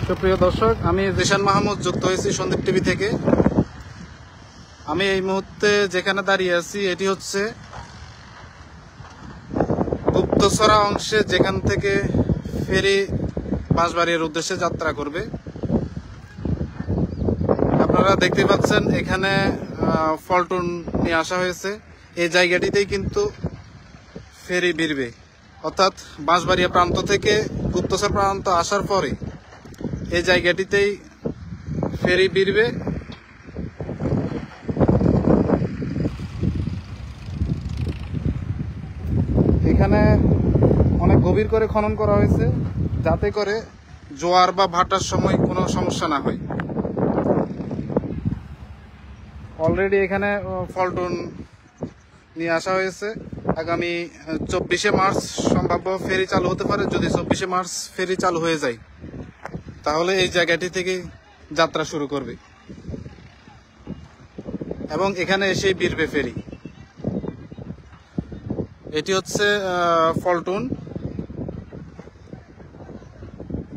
সুপ্রিয় দর্শক, আমি জিশান মাহমুদ যুক্ত হয়েছি সন্দীপ টিভি থেকে। আমি এই মুহূর্তে যেখানে দাঁড়িয়ে আছি এটি হচ্ছে গুপ্তছড়া অংশে, যেখান থেকে ফেরি বাঁশবাড়িয়ার উদ্দেশ্যে যাত্রা করবে। আপনারা দেখতে পাচ্ছেন এখানে ফলটুন নিয়ে আসা হয়েছে। এই জায়গাটিতেই কিন্তু ফেরি ভিড়বে, অর্থাৎ বাঁশবাড়িয়া প্রান্ত থেকে গুপ্তছড়া প্রান্ত আসার পরে এই জায়গাটিতেই ফেরি ভিড়বে। এখানে অনেক গভীর করে খনন করা হয়েছে, যাতে করে জোয়ার বা ভাটার সময় কোনো সমস্যা না হয়। অলরেডি এখানে ফলটুন নিয়ে আসা হয়েছে। আগামী 24শে মার্চ সম্ভাব্য ফেরি চালু হতে পারে। যদি 24শে মার্চ ফেরি চালু হয়ে যায়, তাহলে এই জায়গাটি থেকে যাত্রা শুরু করবে এবং এখানে এসেই ভিড়বে ফেরি। এটি হচ্ছে ফলটুন,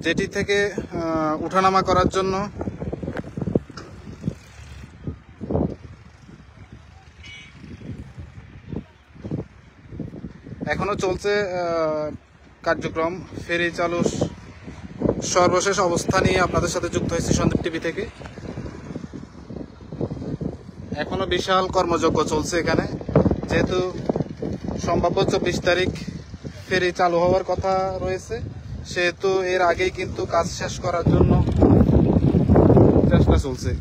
যেটি থেকে উঠানামা করার জন্য এখনো চলছে কার্যক্রম। ফেরি চালু সর্বশেষ অবস্থা নিয়ে আপনাদের সাথে যুক্ত হয়েছি সন্দীপ টিভি থেকে। এখনো বিশাল কর্মযজ্ঞ চলছে এখানে, যেহেতু সম্ভাব্য 24 তারিখ ফেরি চালু হওয়ার কথা রয়েছে, সেহেতু এর আগেই কিন্তু কাজ শেষ করার জন্য চেষ্টা চলছে।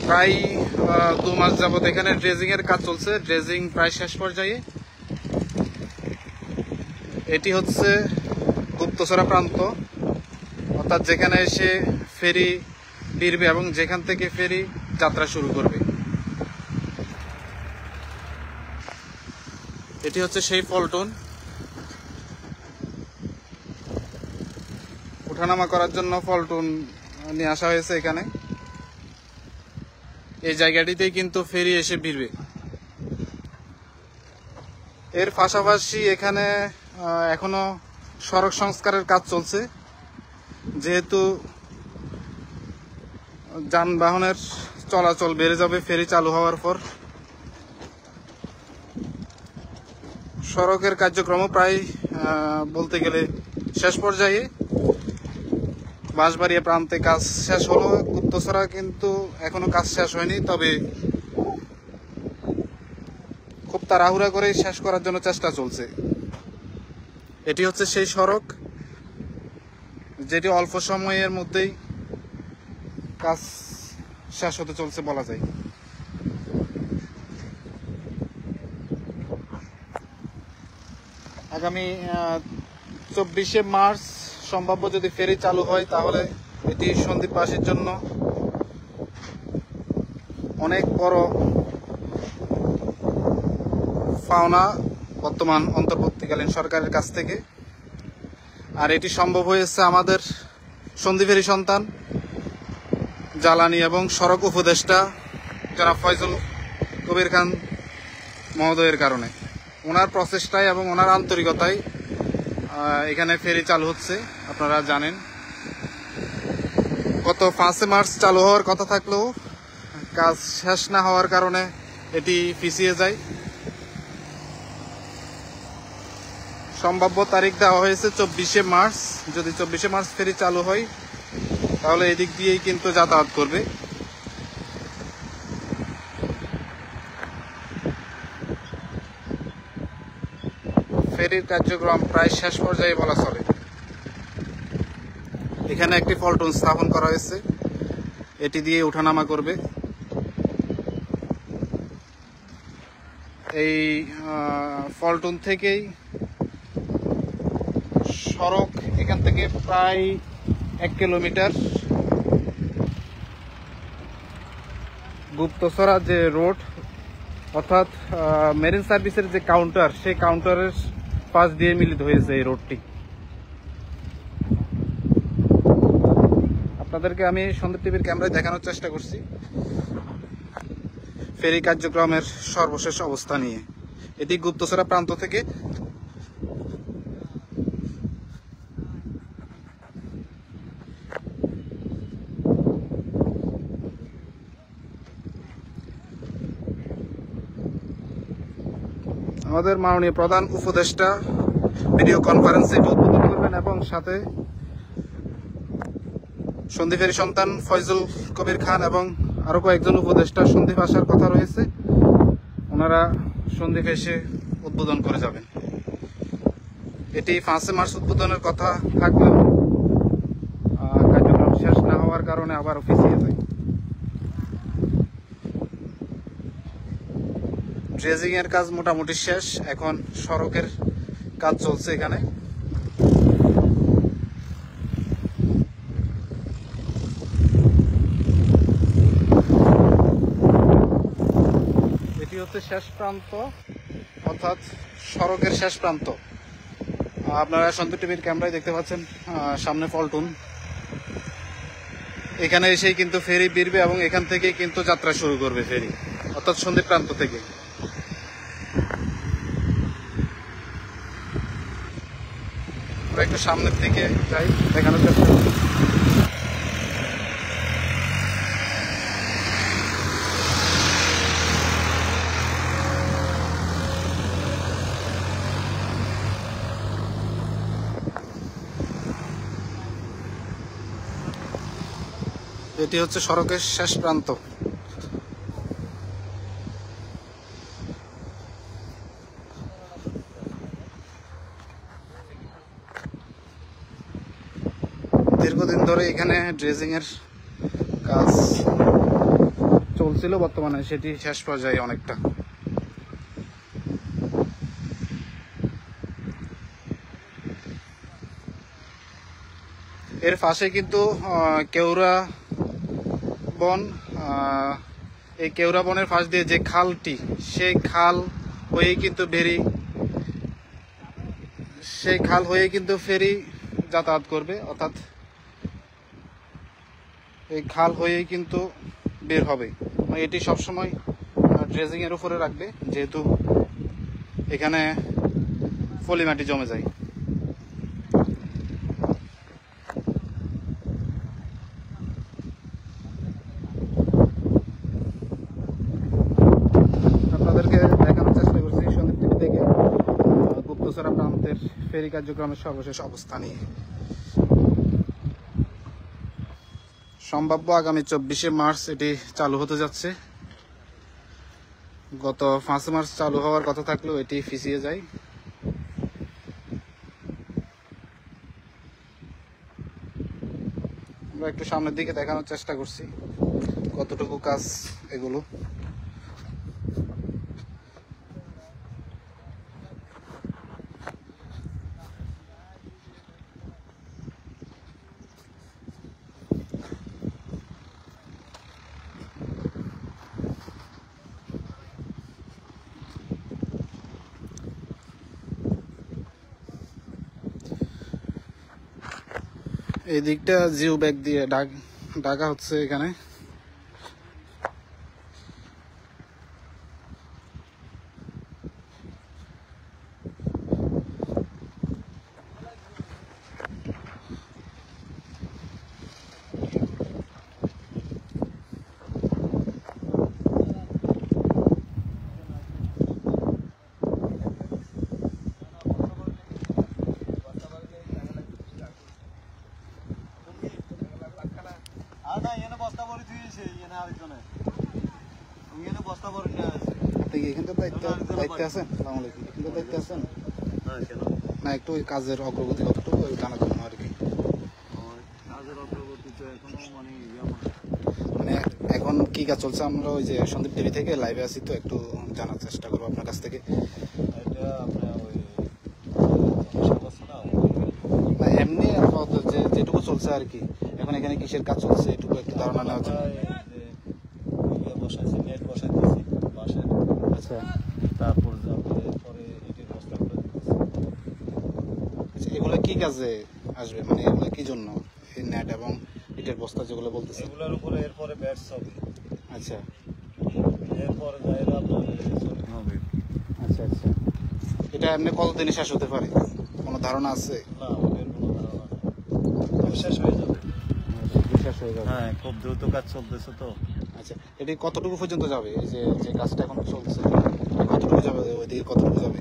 প্রায় 2 মাস যাবত এখানে ড্রেজিং এর কাজ চলছে। ড্রেজিং প্রায় শেষ পর্যায়ে। এটি হচ্ছে গুপ্তছড়া প্রান্ত, অর্থাৎ যেখানে এসে ফেরি ভিড়বে এবং যেখান থেকে ফেরি যাত্রা শুরু করবে। এটি হচ্ছে সেই ফলটুন। উঠানামা করার জন্য ফলটুন নিয়ে আসা হয়েছে এখানে। এই জায়গাটিতেই কিন্তু ফেরি এসে ভিড়বে। এর পাশাপাশি এখানে এখনো সড়ক সংস্কারের কাজ চলছে, যেহেতু যানবাহনের চলাচল বেড়ে যাবে ফেরি চালু হওয়ার পর। সড়কের কার্যক্রম প্রায় বলতে গেলে শেষ পর্যায়ে। বাঁশবাড়িয়া প্রান্তে কাজ শেষ হলো, গুপ্তছড়া কিন্তু এখনো কাজ শেষ হয়নি, তবে খুব তাড়াহুড়া করে শেষ করার জন্য চেষ্টা চলছে। এটি হচ্ছে সেই সড়ক, যেটি অল্প সময়ের মধ্যেই কাজ শেষ হতে চলছে বলা যায়। আগামী 24শে মার্চ সম্ভাব্য যদি ফেরি চালু হয়, তাহলে এটি সন্দ্বীপবাসীর জন্য অনেক বড় পাওনা বর্তমান অন্তর্বর্তীকালীন সরকারের কাছ থেকে। আর এটি সম্ভব হয়েছে আমাদের সন্দীপেরই সন্তান, জ্বালানি এবং সড়ক উপদেষ্টা জনাব ফয়জুল কবির খান মহোদয়ের কারণে। ওনার প্রচেষ্টায় এবং ওনার আন্তরিকতায় এখানে ফেরি চালু হচ্ছে। আপনারা জানেন, গত 5 মার্চ চালু হওয়ার কথা থাকলেও কাজ শেষ না হওয়ার কারণে এটি পিছিয়ে যায়। সম্ভাব্য তারিখ দেওয়া হয়েছে 24শে মার্চ। যদি 24শে মার্চ ফেরি চালু হয়, তাহলে এদিক দিয়েই কিন্তু যাতায়াত করবে। ফেরির কার্যক্রম প্রায় শেষ পর্যায়ে বলা চলে। এখানে একটি ফলটুন স্থাপন করা হয়েছে, এটি দিয়ে ওঠানামা করবে। এই ফলটুন থেকেই সড়ক এখান থেকে প্রায় 1 কিলোমিটার গুপ্তছড়া যে রোড, অর্থাৎ মেরিন সার্ভিসের যে কাউন্টার, সেই কাউন্টারের পাশ দিয়ে মিলিত হয়েছে এই রোডটি। আপনাদেরকে আমি সন্দীপ টিভির ক্যামেরায় দেখানোর চেষ্টা করছি ফেরি কার্যক্রমের সর্বশেষ অবস্থা নিয়ে। এটি গুপ্তছড়া প্রান্ত থেকে আমাদের মাননীয় প্রধান উপদেষ্টা ভিডিও কনফারেন্সে এটি উদ্বোধন করবেন এবং সাথে সন্দীপের সন্তান ফয়জুল কবির খান এবং আরো কয়েকজন উপদেষ্টা সন্দ্বীপ আসার কথা রয়েছে। ওনারা সন্দ্বীপ এসে উদ্বোধন করে যাবেন। এটি 5 মার্চ উদ্বোধনের কথা থাকলেও কার্যক্রম শেষ না হওয়ার কারণে আবার পিছিয়ে যায়। ড্রেজিং এর কাজ মোটামুটি শেষ, এখন সড়কের কাজ চলছে এখানে। এটি হচ্ছে শেষ প্রান্ত, অর্থাৎ সড়কের শেষ প্রান্ত। আপনারা সন্দ্বীপ টিভির ক্যামেরায় দেখতে পাচ্ছেন সামনে পল্টন। এখানে এসেই কিন্তু ফেরি বেরবে এবং এখান থেকেই কিন্তু যাত্রা শুরু করবে ফেরি, অর্থাৎ সন্দ্বীপ প্রান্ত থেকে। একটু সামনের দিকে যাই, দেখানোর চেষ্টা করি। এটি হচ্ছে সড়কের শেষ প্রান্ত। দীর্ঘদিন ধরে এখানে ড্রেজিং এর কাজ চলছিল, বর্তমানে সেটি শেষ পর্যায়ে অনেকটা। এর পাশে কিন্তু কেওড়া বন, এই কেওড়া বনের পাশ দিয়ে যে খালটি, সেই খাল হয়েই কিন্তু ফেরি যাতায়াত করবে, অর্থাৎ এই খাল হয়েই কিন্তু বের হবে। এটি সবসময় ড্রেজিং এর উপরে রাখবে, যেহেতু এখানে পলি মাটি জমে যায়। আপনাদেরকে দেখানোর চেষ্টা করছি সন্দ্বীপ টিভি থেকে গুপ্তছড়া প্রান্তের ফেরি কার্যক্রমের সর্বশেষ অবস্থা নিয়ে। সম্ভাব্য আগামী 24 মার্চ এটি চালু হতে যাচ্ছে। গত 5 মার্চ চালু হওয়ার কথা থাকলেও এটি পিছিয়ে যায়। আমরা একটু সামনের দিকে দেখানোর চেষ্টা করছি কতটুকু কাজ এগুলো। এই দিকটা জিও ব্যাগ দিয়ে ঢাকা হচ্ছে এখানে। আপনি কি এখানকার দায়িত্বে আছেন? আসসালামু আলাইকুম। এখানকার দায়িত্বে আছেন না? একটু ওই কাজের অগ্রগতি কতটুকু জানার জন্য আর কি। মানে এখন কি কাজ চলছে, আমরা ওই যে সন্দ্বীপ টিভি থেকে লাইভে আছি, তো একটু জানার চেষ্টা করবো আপনার কাছ থেকে। এমনি যেটুকু চলছে আর কি, এখন এখানে কিসের কাজ চলছে এটুকু একটু ধারণা নেওয়া যায়। আচ্ছা, এগুলো কি কাজে আসবে, মানে এগুলো কি জন্য, এই নেট এবং ইটের বস্তা যেগুলো বলতেছে এগুলোর উপরে এরপরে ব্যাটস হবে। আচ্ছা, এরপরে যাইরা আপনার হবে। আচ্ছা আচ্ছা। এটা এমনি কতদিনে শেষ হতে পারে, কোনো ধারণা আছে? না, আমাদের কোনো ধারণা নেই। তবে শেষ হয়ে যাবে। শেষ হয়ে যাবে। হ্যাঁ, খুব দ্রুত কাজ চলতেছে তো। আচ্ছা, এটি কতটুকু পর্যন্ত যাবে? এই যে যে কাজটা এখন চলছে কতটুকু যাবে, ওইদিকে কতটুকু যাবে?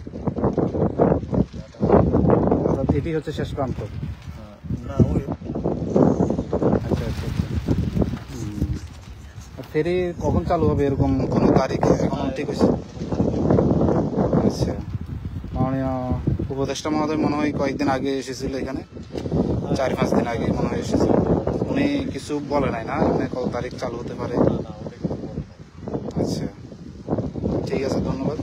অর্থাৎ এটি হচ্ছে শেষ প্রান্ত। হ্যাঁ, না ওই আচ্ছা আচ্ছা আচ্ছা। আর ফেরি কখন চালু হবে এরকম কোনো তারিখ এখন ঠিক হয়েছে? আচ্ছা, মাননীয় উপদেষ্টা মহোদয় মনে হয় কয়েকদিন আগে এসেছিল এখানে, 4-5 দিন আগে মনে হয় এসেছিল। উনি কিছু বলে নাই না মানে কত তারিখ চালু হতে পারে? না, না, ওটা কিছু বলে না। আচ্ছা, ঠিক আছে, ধন্যবাদ।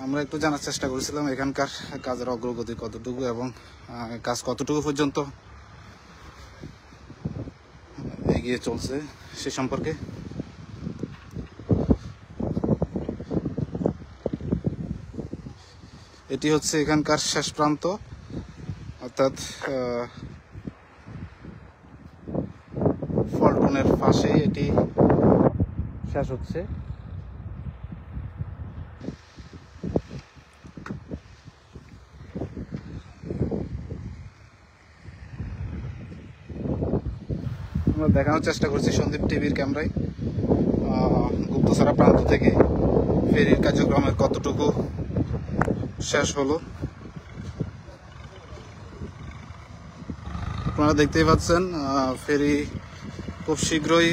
আমরা একটু জানার চেষ্টা করেছিলাম এখানকার কাজের অগ্রগতি কতটুকু এবং কাজ কতটুকু পর্যন্ত এগিয়ে চলছে সে সম্পর্কে। এটি হচ্ছে এখানকার শেষ প্রান্ত, অর্থাৎ ফল্টনের পাশেই এটি শেষ হচ্ছে। আমরা দেখানোর চেষ্টা করছি সন্দীপ টিভির ক্যামেরায় গুপ্তছড়া প্রান্ত থেকে ফেরির কার্যক্রমের কতটুকু শেষ হলো। আপনারা দেখতেই পাচ্ছেন ফেরি খুব শীঘ্রই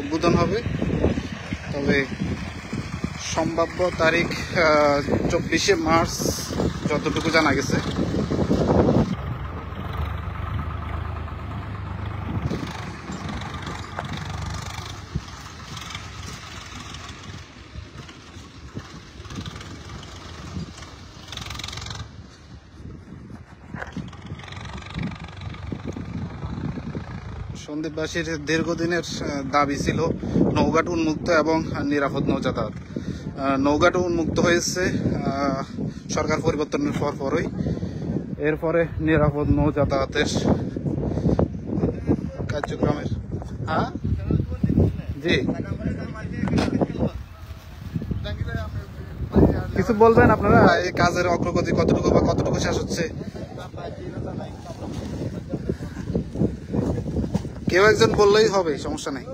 উদ্বোধন হবে, তবে সম্ভাব্য তারিখ 24শে মার্চ যতটুকু জানা গেছে। সন্দ্বীপবাসীর দীর্ঘদিনের দাবি ছিল নৌঘাট উন্মুক্ত এবং নিরাপদ নৌযাতায়াত। নৌঘাট উন্মুক্ত হয়েছে সরকার পরিবর্তনের পরই। এরপরে নিরাপদ নৌযাতায়াতের কার্যক্রমের জি কিছু বলবেন আপনারা, এই কাজের অগ্রগতি কতটুকু বা কতটুকু শেষ হচ্ছে? কেউ একজন বললেই হবে, সমস্যা নেই।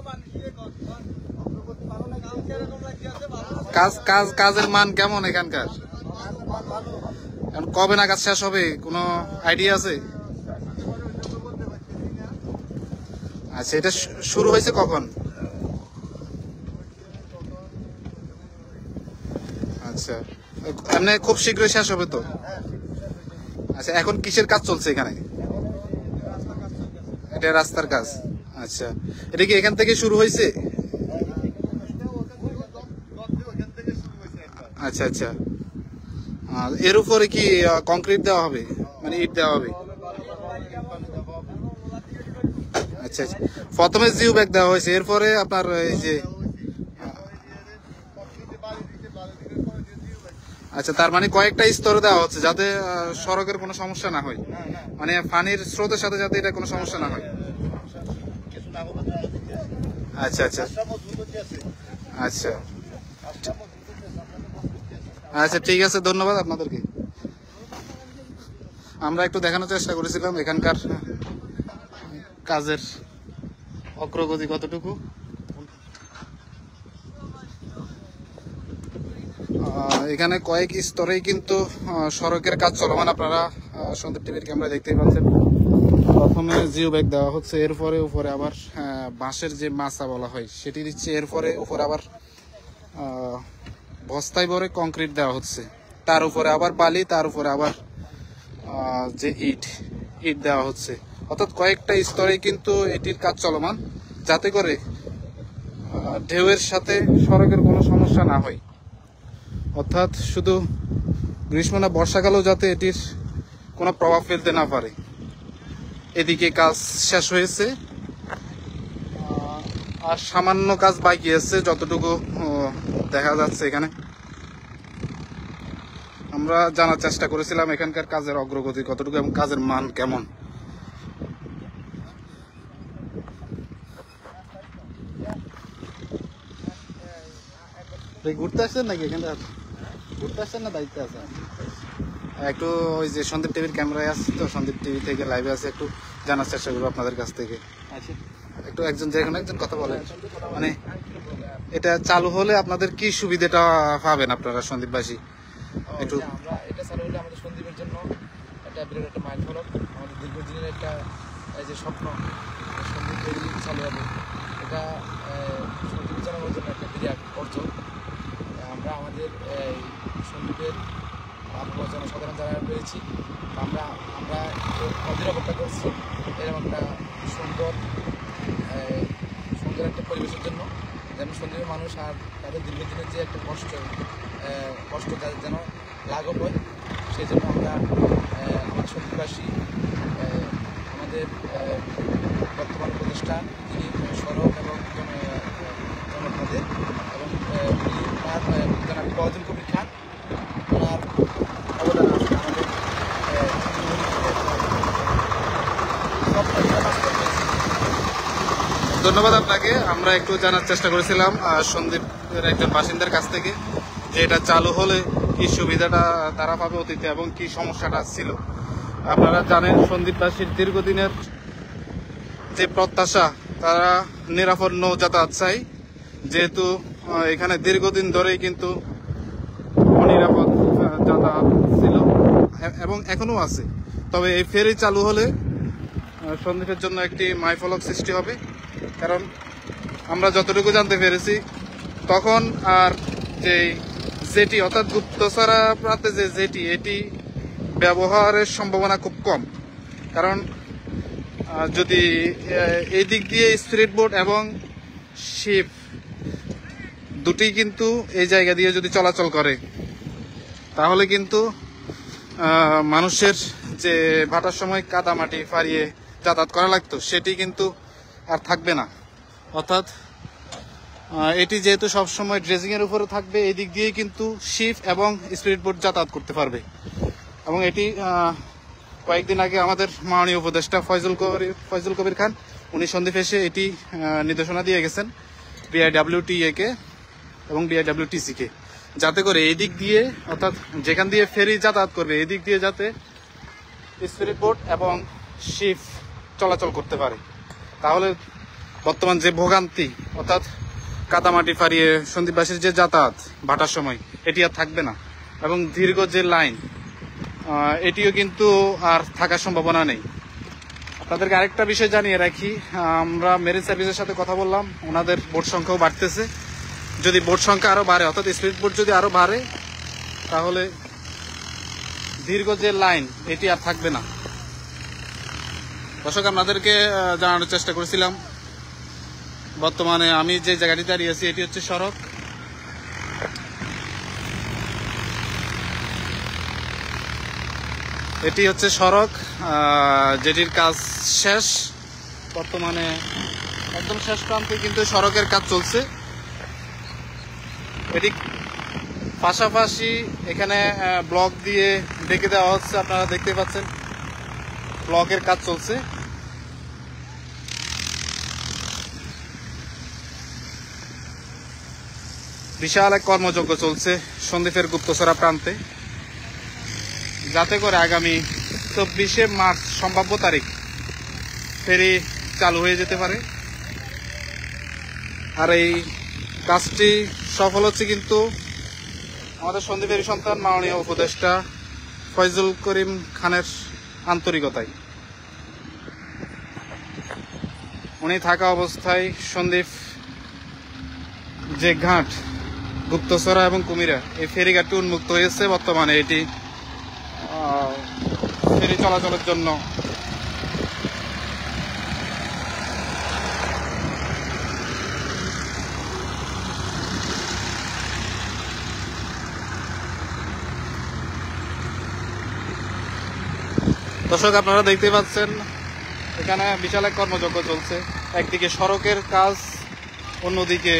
কাজের মান কেমন এখানকার? কবে নাগাদ শেষ হবে কোনো আইডিয়া আছে? আচ্ছা, এটা শুরু হয়েছে কখন? আচ্ছা, এমনি খুব শীঘ্রই শেষ হবে তো? আচ্ছা, এখন কিসের কাজ চলছে এখানে? এটা রাস্তার কাজ। আচ্ছা, এটা কি এখান থেকে শুরু হয়েছে? আচ্ছা আচ্ছা, এর উপরে কি কংক্রিট দেওয়া হবে, মানে ইট দেওয়া হবে? আচ্ছা আচ্ছা, প্রথমে জিও ব্যাগ দেওয়া হয়েছে, এরপরে আপনার এই যে আচ্ছা, তার মানে কয়েকটা স্তরে দেওয়া হচ্ছে যাতে সড়কের কোনো সমস্যা না হয়, মানে পানির স্রোতের সাথে যাতে এটা কোনো সমস্যা না হয়। আচ্ছা আচ্ছা আচ্ছা আচ্ছা, ঠিক আছে, ধন্যবাদ আপনাদেরকে। আমরা একটু দেখানোর চেষ্টা করেছিলাম এখানকার কাজের অগ্রগতি কতটুকু। এখানে কয়েক স্তরেই কিন্তু সড়কের কাজ চলমান, আপনারা সন্দীপ টিভির ক্যামেরা দেখতেই পাচ্ছেন। প্রথমে জিও ব্যাগ দেওয়া হচ্ছে, এরপরে উপরে আবার বাঁশের যে মাচা বলা হয় সেটি দিচ্ছে, এরপরে উপরে আবার বস্তায় ভরে কংক্রিট দেওয়া হচ্ছে, তার উপরে আবার বালি, তার উপরে আবার যে ইট দেওয়া হচ্ছে। অর্থাৎ কয়েকটা স্তরে কিন্তু এটির কাজ চলমান, যাতে করে ঢেউয়ের সাথে সড়কের কোনো সমস্যা না হয়। অর্থাৎ শুধু গ্রীষ্ম না বর্ষাকালেও যাতে এটির কোনো প্রভাব ফেলতে না পারে। এদিকে কাজ শেষ হয়েছে, আর সামান্য কাজ বাকি আছে যতটুকু দেখা যাচ্ছে এখানে। আমরা জানার চেষ্টা করেছিলাম এখানকার কাজের অগ্রগতি কতটুকু এবং কাজের মান কেমন। ঘুরতে আসছেন নাকি এখানটা? ঘুরতে আসছেন না দায়িত্বে আছেন? একটু ওই যে সন্দীপ টিভির ক্যামেরায় আসছে তো, সন্দীপ টিভি থেকে লাইভে আছে, একটু জানার চেষ্টা করবো আপনাদের কাছ থেকে। একটু একজন যে কোনো একজন কথা বলেন, মানে এটা চালু হলে আপনাদের কি সুবিধাটা পাবেন আপনারা সন্দীপবাসী একটু? আমরা এটা চালু হলে আমাদের সন্দীপের জন্য একটা বিরাট একটা মাইল ফলক, আমাদের দীর্ঘদিনের একটা এই যে স্বপ্ন সন্দীপ তৈরি চালু হবে, এটা সন্দীপ জানানোর জন্য একটা বিরাট অর্জন। আমরা আমাদের এই সন্দীপের আপনার জনসাধারণ যারা রয়েছি, আমরা আমরা অধীর অপেক্ষা করছি এরকম একটা সুন্দর সুন্দর একটা পরিবেশের জন্য, যেন সন্দীপের মানুষ আর তাদের দীর্ঘদিনের যে একটা কষ্ট তাদের যেন লাঘব হয়। সেই জন্য আমরা আমাদের সন্দীপবাসী আমাদের বর্তমান উপদেষ্টা যিনি সড়ক এবং জনপদে এবং জনাব ফজল কবির খান, ওনার অবদান আছে আমাদের ধন্যবাদ আপনাকে। আমরা একটু জানার চেষ্টা করেছিলাম সন্দীপের একজন বাসিন্দার কাছ থেকে যে এটা চালু হলে কি সুবিধাটা তারা পাবে অতীতে এবং কি সমস্যাটা ছিল। আপনারা জানেন সন্দীপবাসীর দীর্ঘদিনের যে প্রত্যাশা, তারা নিরাপদ নৌ যাতায়াত চাই, যেহেতু এখানে দীর্ঘদিন ধরেই কিন্তু অনিরাপদ যাতায়াত ছিল এবং এখনো আছে। তবে এই ফেরি চালু হলে সন্দীপের জন্য একটি মাইলফলক সৃষ্টি হবে। কারণ আমরা যতটুকু জানতে পেরেছি তখন আর যে জেটি অর্থাৎ গুপ্তছড়া প্রান্তে যে জেটি, এটি ব্যবহারের সম্ভাবনা খুব কম। কারণ যদি এই দিক দিয়ে স্পিড বোট এবং শিপ দুটি কিন্তু এই জায়গা দিয়ে যদি চলাচল করে, তাহলে কিন্তু মানুষের যে ভাটার সময় কাদামাটি ফারিয়ে যাতায়াত করা লাগতো সেটি কিন্তু আর থাকবে না। অর্থাৎ এটি যেহেতু সবসময় ড্রেজিংয়ের উপরে থাকবে, এই দিক দিয়েই কিন্তু শিপ এবং স্পিড বোট যাতায়াত করতে পারবে। এবং এটি কয়েকদিন আগে আমাদের মাননীয় উপদেষ্টা ফয়জুল কবির খান, উনি সন্দীপ এসে এটি নির্দেশনা দিয়ে গেছেন BIWTA কে এবং BIWTC কে, যাতে করে এই দিক দিয়ে অর্থাৎ যেখান দিয়ে ফেরি যাতায়াত করবে এই দিক দিয়ে যাতে স্পিড বোট এবং শিপ চলাচল করতে পারে। তাহলে বর্তমান যে ভোগান্তি অর্থাৎ কাদামাটি ফারিয়ে সন্দীপবাসীর যে যাতায়াত ভাটার সময়, এটি আর থাকবে না। এবং দীর্ঘ যে লাইন, এটিও কিন্তু আর থাকার সম্ভাবনা নেই। আপনাদেরকে আরেকটা বিষয় জানিয়ে রাখি, আমরা মেরিন সার্ভিসের সাথে কথা বললাম, ওনাদের বোট সংখ্যাও বাড়তেছে। যদি বোট সংখ্যা আরও বাড়ে অর্থাৎ স্পিড বোট যদি আরও বাড়ে, তাহলে দীর্ঘ যে লাইন এটি আর থাকবে না। দর্শক, আপনাদেরকে জানানোর চেষ্টা করেছিলাম বর্তমানে আমি যে জায়গাটি দাঁড়িয়ে আছি এটি হচ্ছে সড়ক। এটি হচ্ছে সড়ক যেটির কাজ শেষ, বর্তমানে একদম শেষ প্রান্তে কিন্তু সড়কের কাজ চলছে। এটি পাশাপাশি এখানে ব্লক দিয়ে ডেকে দেওয়া হচ্ছে, আপনারা দেখতে পাচ্ছেন ব্লকের কাজ চলছে। বিশাল এক কর্মযজ্ঞ চলছে সন্দ্বীপের গুপ্তছড়া প্রান্তে, যাতে করে আগামী 24শে মার্চ সম্ভাব্য তারিখ ফেরি চালু হয়ে যেতে পারে। আর এই কাজটি সফল হচ্ছে কিন্তু আমাদের সন্দীপেরই সন্তান মাননীয় উপদেষ্টা ফয়জুল করিম খানের আন্তরিকতায়। উনি থাকা অবস্থায় সন্দীপ যে ঘাট গুপ্তছড়া এবং কুমিরা, এই ফেরিঘাটটি উন্মুক্ত হয়েছে। বর্তমানে এটি ফেরি চলাচলের জন্য দর্শক, আপনারা দেখতে পাচ্ছেন এখানে বিশাল এক কর্মযজ্ঞ চলছে। একদিকে সড়কের কাজ, অন্যদিকে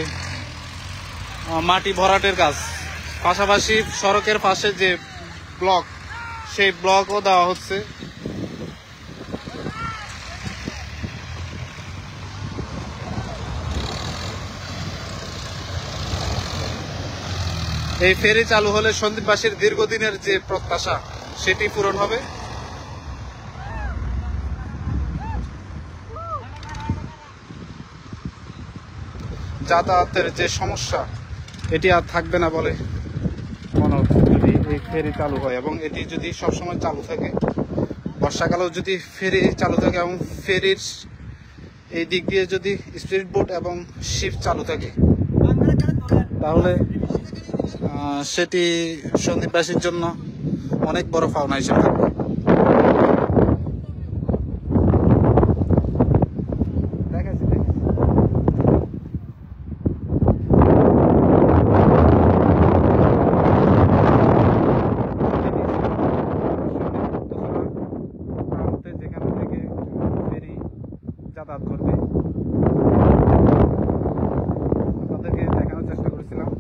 মাটি ভরাটের কাজ, পাশাপাশি সড়কের পাশে যে ব্লক, সেই ব্লকও দেওয়া হচ্ছে। এই ফেরি চালু হলে সন্দ্বীপবাসীর দীর্ঘদিনের যে প্রত্যাশা সেটি পূরণ হবে। যাতায়াতের যে সমস্যা এটি আর থাকবে না বলে মনে হচ্ছে যদি এই ফেরি চালু হয়, এবং এটি যদি সবসময় চালু থাকে, বর্ষাকালেও যদি ফেরি চালু থাকে এবং ফেরির এই দিক দিয়ে যদি স্পিড বোট এবং শিপ চালু থাকে, তাহলে সেটি সন্দ্বীপবাসীর জন্য অনেক বড় পাওনা হিসেবে থাকবে। যেখান থেকে ফেরি যাতায়াত করবে আপনাদেরকে দেখানোর চেষ্টা করেছিলাম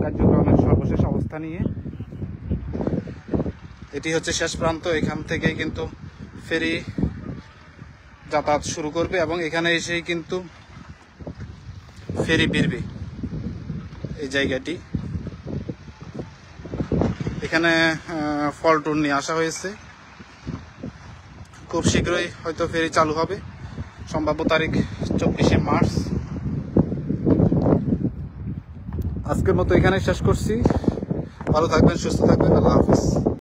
কার্যক্রমের সর্বশেষ অবস্থা নিয়ে। এটি হচ্ছে শেষ প্রান্ত, এখান থেকে কিন্তু ফেরি যাতায়াত শুরু করবে এবং এখানে এসেই কিন্তু ফেরি বেরবে। এই জায়গাটি এখানে ফলটুন নিয়ে আসা হয়েছে, খুব শীঘ্রই হয়তো ফেরি চালু হবে, সম্ভাব্য তারিখ 24শে মার্চ। আজকের মতো এখানে শেষ করছি। ভালো থাকবেন, সুস্থ থাকবেন, আল্লাহ হাফিজ।